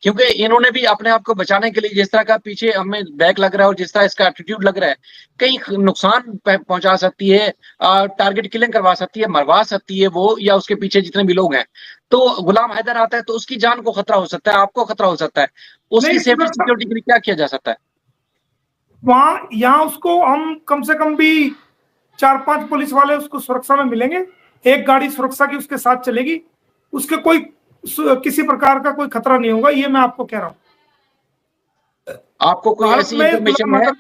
क्योंकि इन्होंने भी अपने आप को बचाने के लिए जिस तरह का पीछे हमें बैक लग रहा है और जिस तरह इसका एटीट्यूड लग रहा है, कहीं नुकसान पहुंचा सकती है, टारगेट किलिंग करवा सकती है, मरवा सकती है वो या उसके पीछे जितने भी लोग हैं। तो गुलाम हैदर आता है तो उसकी जान को खतरा हो सकता है, आपको खतरा हो सकता है, उसकी सेफ्टी सिक्योरिटी के लिए क्या किया जा सकता है? वहां यहाँ उसको हम कम से कम भी 4-5 पुलिस वाले उसको सुरक्षा में मिलेंगे, एक गाड़ी सुरक्षा की उसके साथ चलेगी, उसके कोई किसी प्रकार का कोई खतरा नहीं होगा, ये मैं आपको कह रहा हूं। आपको कोई ऐसी इंफॉर्मेशन है?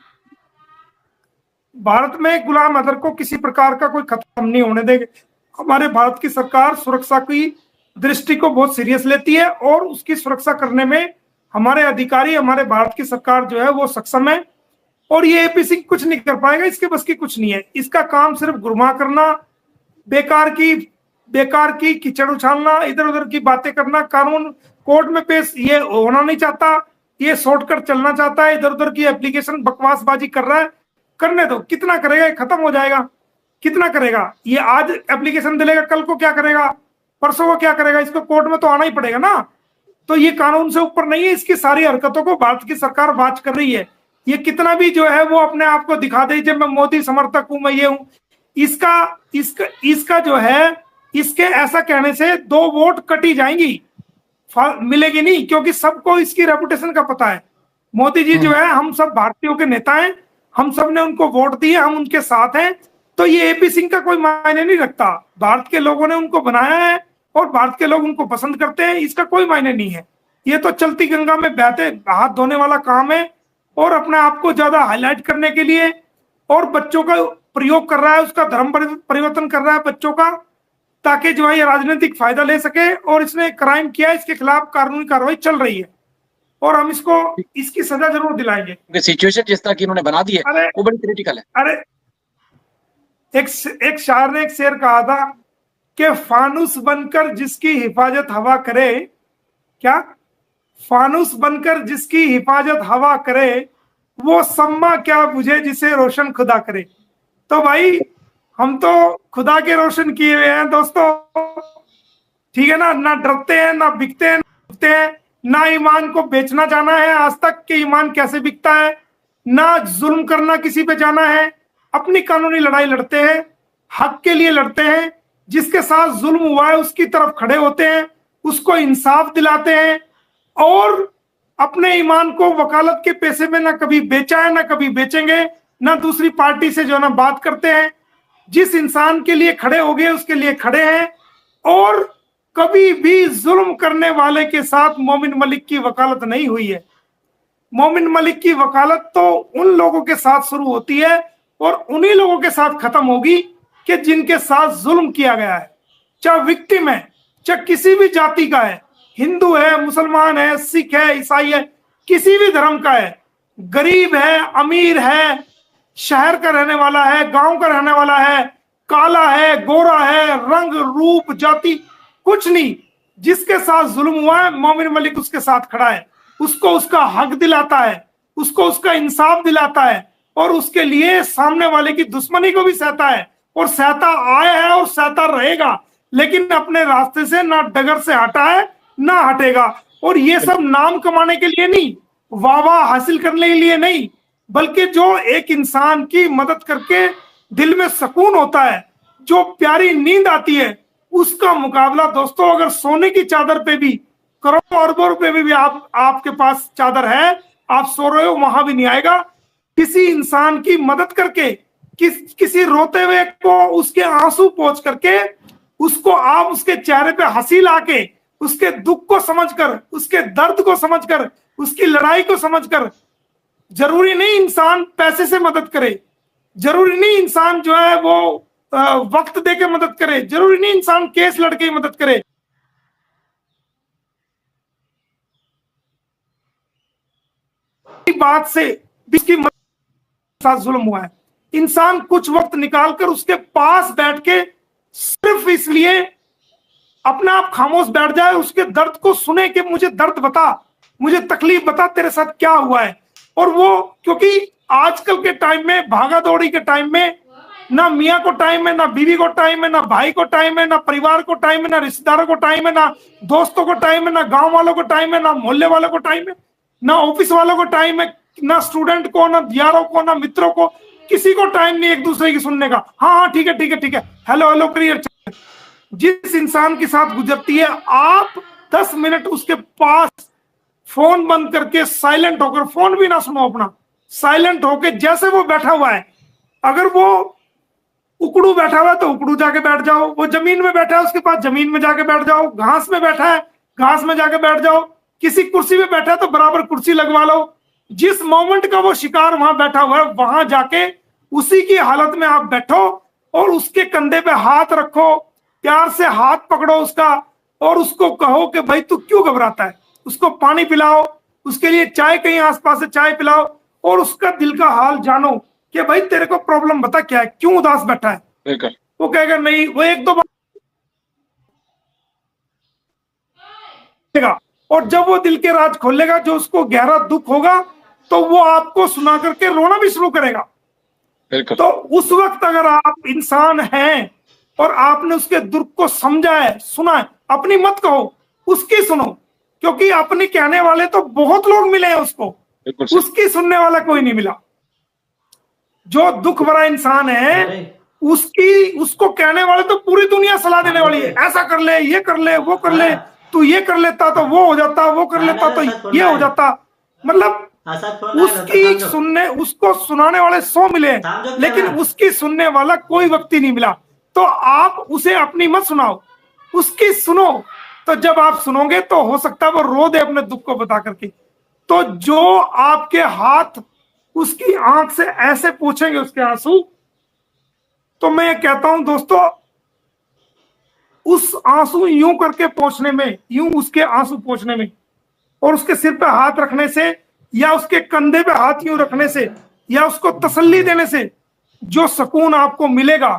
भारत में गुलाम हैदर को किसी प्रकार का कोई खतरा नहीं होने देंगे। हमारे भारत की सरकार सुरक्षा की दृष्टि को बहुत सीरियस लेती है और उसकी सुरक्षा करने में हमारे अधिकारी, हमारे भारत की सरकार जो है वो सक्षम है। और ये एपीसी कुछ नहीं कर पाएगा, इसके बस की कुछ नहीं है। इसका काम सिर्फ गुरमा करना, बेकार की कीचड़ उछालना, इधर उधर की बातें करना, कानून कोर्ट में पेश ये होना नहीं चाहता, ये शॉर्टकट चलना चाहता है, इधर उधर की एप्लीकेशन बकवासबाजी कर रहा है। करने दो, कितना करेगा, ये खत्म हो जाएगा। कितना करेगा ये? आज एप्लीकेशन दिलेगा, कल को क्या करेगा, परसों को क्या करेगा? इसको कोर्ट में तो आना ही पड़ेगा ना। तो ये कानून से ऊपर नहीं है। इसकी सारी हरकतों को भारत की सरकार वाच कर रही है। ये कितना भी जो है वो अपने आप को दिखा दे, जब मैं मोदी समर्थक हूं, मैं ये हूं, इसका जो है, इसके ऐसा कहने से 2 वोट कटी जाएंगी, मिलेगी नहीं, क्योंकि सबको इसकी रेपुटेशन का पता है। मोदी जी जो है, हम सब भारतीयों के नेता हैं, हम सब ने उनको वोट दिए, हम उनके साथ हैं। तो ये एपी सिंह का कोई मायने नहीं रखता। भारत के लोगों ने उनको बनाया है और भारत के लोग उनको पसंद करते हैं, इसका कोई मायने नहीं है। ये तो चलती गंगा में बहते हाथ धोने वाला काम है और अपने आप को ज्यादा हाईलाइट करने के लिए और बच्चों का प्रयोग कर रहा है, उसका धर्म परिवर्तन कर रहा है बच्चों का, ताकि जो है ये राजनीतिक फायदा ले सके। और इसने क्राइम किया, इसके खिलाफ कानूनी कार्रवाई चल रही है और हम इसको इसकी सजा जरूर दिलाएंगे। सिचुएशन जिस तरह की इन्होंने बना दी है वो बड़ी क्रिटिकल है। अरे एक शायर ने एक शेर कहा था कि फानुस बनकर जिसकी हिफाजत हवा करे, क्या, फानुस बनकर जिसकी हिफाजत हवा करे, वो सम्मा क्या बुझे जिसे रोशन खुदा करे। तो भाई हम तो खुदा के रोशन किए हुए हैं दोस्तों, ठीक है ना। ना डरते हैं, ना बिकते हैं, ना ईमान को बेचना जाना है आज तक कि ईमान कैसे बिकता है, ना जुल्म करना किसी पे जाना है। अपनी कानूनी लड़ाई लड़ते हैं, हक के लिए लड़ते हैं, जिसके साथ जुल्म हुआ है उसकी तरफ खड़े होते हैं, उसको इंसाफ दिलाते हैं और अपने ईमान को वकालत के पैसे में ना कभी बेचा है, ना कभी बेचेंगे, ना दूसरी पार्टी से जो ना बात करते हैं। जिस इंसान के लिए खड़े हो गए उसके लिए खड़े हैं और कभी भी जुल्म करने वाले के साथ मोमिन मलिक की वकालत नहीं हुई है। मोमिन मलिक की वकालत तो उन लोगों के साथ शुरू होती है और उन्हीं लोगों के साथ खत्म होगी कि जिनके साथ जुल्म किया गया है, चाहे विक्टिम है, चाहे किसी भी जाति का है, हिंदू है, मुसलमान है, सिख है, ईसाई है, किसी भी धर्म का है, गरीब है, अमीर है, शहर का रहने वाला है, गांव का रहने वाला है, काला है, गोरा है, रंग रूप जाति कुछ नहीं, जिसके साथ जुल्म हुआ है मोमिन मलिक उसके साथ खड़ा है, उसको उसका हक दिलाता है, उसको उसका इंसाफ दिलाता है और उसके लिए सामने वाले की दुश्मनी को भी सहता है और सहता आया है और सहता रहेगा, लेकिन अपने रास्ते से ना डगर से हटा है ना हटेगा। और ये सब नाम कमाने के लिए नहीं, वाह हासिल करने के लिए नहीं, बल्कि जो एक इंसान की मदद करके दिल में सुकून होता है, जो प्यारी नींद आती है, उसका मुकाबला दोस्तों अगर सोने की चादर पे भी, करोड़ों अरबों रुपए में भी आपके पास चादर है, आप सो रहे हो, वहां भी नहीं आएगा। किसी इंसान की मदद करके, किसी रोते हुए को उसके आंसू पोंछ करके, उसको आप उसके चेहरे पे हंसी लाके, उसके दुख को समझकर, उसके दर्द को समझकर, उसकी लड़ाई को समझकर, जरूरी नहीं इंसान पैसे से मदद करे, जरूरी नहीं इंसान जो है वो वक्त देके मदद करे, जरूरी नहीं इंसान केस लड़के मदद करे। बात से जिसकी साथ जुल्म हुआ है, इंसान कुछ वक्त निकालकर उसके पास बैठ के सिर्फ इसलिए अपना आप खामोश बैठ जाए, उसके दर्द को सुने कि मुझे दर्द बता, मुझे तकलीफ बता, तेरे साथ क्या हुआ है। और वो क्योंकि आजकल के टाइम में, भागा दौड़ी के टाइम में ना मियाँ को टाइम है, ना बीवी को टाइम है, ना भाई को टाइम है, ना परिवार को टाइम है, ना रिश्तेदारों को टाइम है, ना दोस्तों को टाइम है, ना गांव वालों को टाइम है, ना मोहल्ले वालों को टाइम है, ना ऑफिस वालों को टाइम है, ना स्टूडेंट को, ना यारों को, ना मित्रों को, किसी को टाइम नहीं एक दूसरे की सुनने का। हाँ हाँ ठीक है ठीक है ठीक है, हेलो हेलो करिए। जिस इंसान के साथ गुजरती है, आप 10 मिनट उसके पास फोन बंद करके साइलेंट होकर, फोन भी ना सुनो अपना, साइलेंट होकर जैसे वो बैठा हुआ है, अगर वो उकड़ू बैठा हुआ है तो उकड़ू जाके बैठ जाओ, वो जमीन में बैठा है उसके पास जमीन में जाके बैठ जाओ, घास में बैठा है घास में जाके बैठ जाओ, किसी कुर्सी में बैठा है तो बराबर कुर्सी लगवा लो। जिस मोमेंट का वो शिकार वहां बैठा हुआ है, वहां जाके उसी की हालत में आप बैठो और उसके कंधे पे हाथ रखो, प्यार से हाथ पकड़ो उसका, और उसको कहो कि भाई तू क्यों घबराता है, उसको पानी पिलाओ, उसके लिए चाय कहीं आसपास से चाय पिलाओ, और उसका दिल का हाल जानो कि भाई तेरे को प्रॉब्लम बता क्या है, क्यों उदास बैठा है। बिल्कुल। वो कहेगा नहीं, वो एक दो बार, और जब वो दिल के राज खोलेगा, जो उसको गहरा दुख होगा, तो वो आपको सुना करके रोना भी शुरू करेगा। बिल्कुल। तो उस वक्त अगर आप इंसान हैं और आपने उसके दुख को समझा है, सुना है, अपनी मत कहो, उसकी सुनो, क्योंकि अपनी कहने वाले तो बहुत लोग मिले हैं उसको, बिल्कुल। उसकी सुनने वाला कोई नहीं मिला। जो दुख भरा इंसान है, उसको कहने वाले तो पूरी दुनिया सलाह देने वाली है, ऐसा कर ले, ये कर ले, वो कर ले, तू ये कर लेता तो वो हो जाता, वो कर लेता तो ये हो जाता। मतलब उसकी सुनने, उसको सुनाने वाले 100 मिले, लेकिन उसकी सुनने वाला कोई व्यक्ति नहीं मिला। तो आप उसे अपनी मत सुनाओ, उसकी सुनो। तो जब आप सुनोगे तो हो सकता है वो रो दे अपने दुख को बता करके। तो जो आपके हाथ उसकी आंख से ऐसे पूछेंगे उसके आंसू, तो मैं ये कहता हूं दोस्तों, उस आंसू यूं करके पोंछने में, यूं उसके आंसू पोंछने में, और उसके सिर पे हाथ रखने से, या उसके कंधे पे हाथ यूं रखने से, या उसको तसल्ली देने से जो सुकून आपको मिलेगा,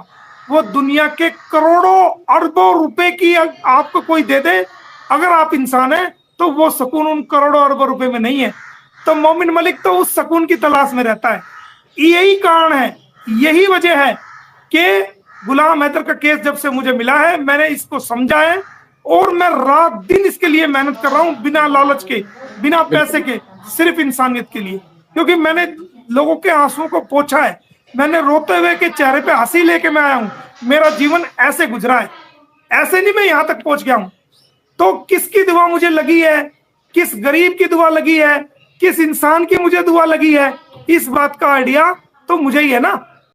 वो दुनिया के करोड़ों अरबों रुपए की आपको कोई दे दे, अगर आप इंसान हैं तो वो सुकून उन करोड़ों अरबों रुपए में नहीं है। तो मोमिन मलिक तो उस सुकून की तलाश में रहता है। यही कारण है, यही वजह है कि गुलाम हैदर का केस जब से मुझे मिला है, मैंने इसको समझा है, और मैं रात दिन इसके लिए मेहनत कर रहा हूं, बिना लालच के, बिना पैसे के, सिर्फ इंसानियत के लिए। क्योंकि मैंने लोगों के आंसुओं को पोंछा है, मैंने रोते हुए के चेहरे पे हंसी लेके मैं आया हूं। मेरा जीवन ऐसे गुजरा है, ऐसे नहीं मैं यहां तक पहुंच गया हूं। तो किसकी दुआ मुझे लगी है, किस गरीब की दुआ लगी है, किस इंसान की मुझे दुआ लगी है, इस बात का आइडिया तो मुझे ही है ना।